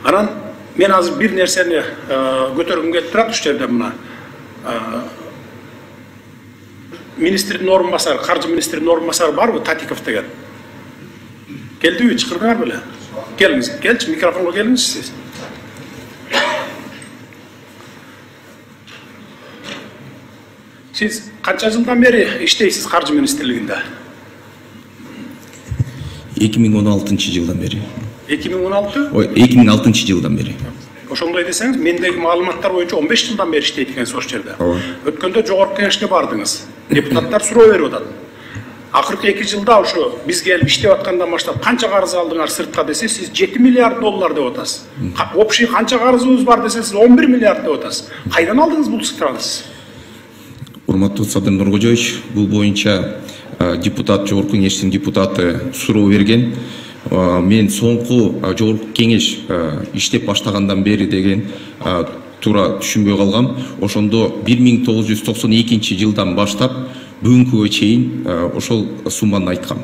Анан мен азыр бир нерсени көтөргүм келип турат ушул жерде мына. Министрдин орун басары, каржы министринин орун басары барбы Татиков деген? Келдиби, чакырдыңар беле? Келиңиз, келчи, микрофонго келиңиз сиз. Siz kaç yıldan beri işteysiz Karcı Ministerliğinde? 2016 жылдан beri. 2016? 2006 жылдан beri. Oşondoy deseniz, mendeki malumatlar boyunca 15 yıldan beri işteydik en sonuç yerde. Ötkönde Jogorku Kengeşine bardınız. Deputatlar suroo berip atat. Akırkı 2 yılda şu biz gelip iştep atkandan başlap kança karız aldыңар sırtka dese siz 7 milyar dolar dep atасыз. Общий kança karızınız var dese siz 11 milyar dep atасыз. Kaydan aldınız bu sıfrаны siz? Урматтуу Садыр Нуркожоевич, бул боюнча депутат, Жогорку Кеңештин депутаты суроо берген. Мен соңку Жогорку Кеңеш иштеп баштагандан бери деген туура түшүнбөй калгам. Ошондо 1992 жылдан баштап бүгүнкүгө чейин ошол сумманы айткам.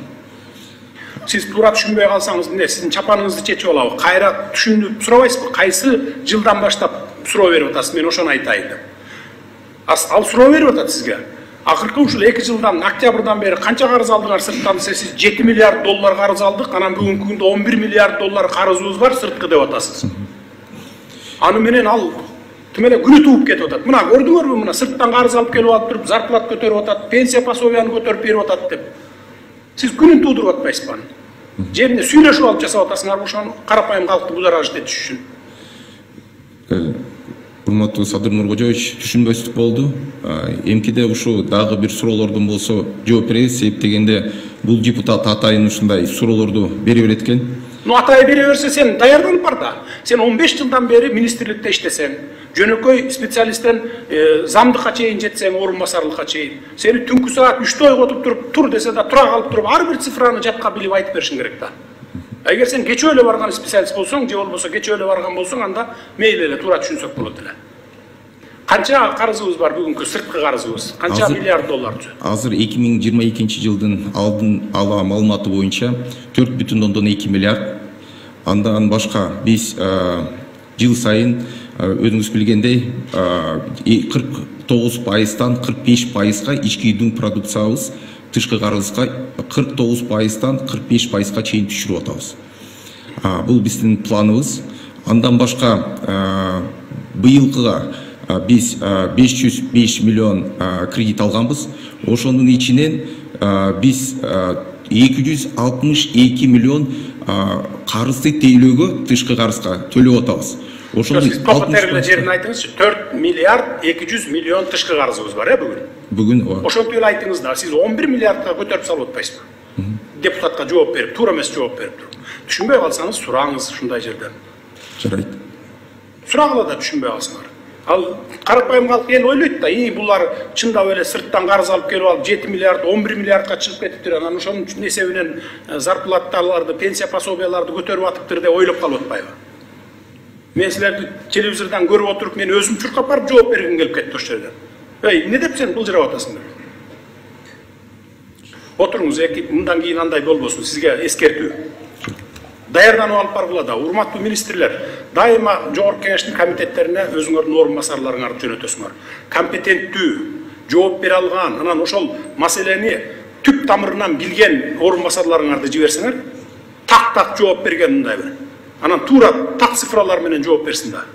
Siz tuura түшүнбөй калсаңыз, эмне сиздин чапаныңызды чечип алабы? Кайра түшүнүп сурабайсызбы? Кайсы жылдан баштап суроо берип атасыз? Мен ошону айтайын деп. Ал суроо берип атат сизге. Акыркы ушул 2 жылдан октябрдан бери канча карыз алдыңар сырттан десе сиз 7 миллиард доллар карыз алдык, анан бүгүнкү күндө 11 миллиард доллар карызыбыз бар сырткы деп атасыз. Аны менен ал тимеле күнү тууп кетип атат. Мына көрдүңөрбү, мына сырттан карыз алып келип алып туруп, зарплат көтөрүп атат, пенсия пособияны көтөрүп берип атат деп. Сиз күнүн туудуруп атпайсызбы? Жеринде сүйлөшүп алып жасап атасыңар, ошону карапайым калкты бузараж этиш үчүн. Урматтуу Садыр Нуркожоевич, түшүнбөстүк болду. Эмкиде ушу дагы бир суроолордун болсо жооп беребиз, себеп дегенде бул депутат атайын ушундай суроолорду бере берет экен. Атай бере берсе сен даярданып бар да. Сен 15 жылдан бери министрликте иштесең, жөнөкөй специалисттен замдыкка чейин жетсең, орун басарлыкка чейин. Сени түнкү саат 3'te ойготуп туруп, тур десе да тура калып туруп, ар бир цифраны жатка билип айтып беришиң керек да. Эгер сен кече эле барган специалист болсоң, же болбосо кече эле барган болсоң, анда мейли эле туура түшүнсөк болот эле. Канча карызыбыз бар бүгүнкү сырткы карызыбыз? Канча миллиард доллар? Азыр 2022 жылдын алдын ала маалыматы боюнча 4,2 миллиард. Андан башка биз жыл сайын өзүңүз билгендей 49%тан 45%га ички үйдүн продукциябыз тышкы карызга 49%тан 45%га чейин түшүрүп атабыз. Бул биздин планыбыз. Андан башка быйылкыга биз 505 миллион кредит алганбыз. Ошонун ичинен биз 262 миллион карызды тейлөөгө, тышкы карызга төлөп атабыз. Сиз топотериле жерин айтыңызчы. 4 миллиард 200 миллион тышкы карызыбыз бар, бүгүн. Бүгүн ошентип эле айтыңыз да, сиз 11 миллиардга көтөрүп салып атпайсызбы? Депутатка жооп берип, туура эмес жооп берип туруп. Түшүнбөй калсаңыз, сураңыз ушундай жерден. Жарайт. Сурагыла да түшүнбөй калсаңар. Ал карапайым калк эл ойлойт да, булар чындап эле сырттан карыз алып келип алып 7 миллиард, 11 миллиардга чыгып кетиптир. Анан ошонун эсебинен зарплатталарды, пенсия пособияларды көтөрүп атыптыр деп ойлоп калып атпайбы? Мен силерди телевизордон көрүп отуруп, мен өзүм чуркап барып жооп бергим келип кетти ошол жерден. Эмне деп сен былжырап атасыңдар? Отуруңуз, мындан кийин андай болбосун, сизге эскертүү. Даярданып алып баргыла да, урматтуу министрлер, дайыма Жогорку Кеңештин комитеттерине өзүңөрдүн орун басарларыңарды жөнөтөсүңөр. Компетенттүү, жооп бере алган, анан ошол маселени түп тамырынан билген орун басарларыңарды жиберсеңер, так жооп берген мындай бир. Анан туура так цифралар менен жооп берсин да.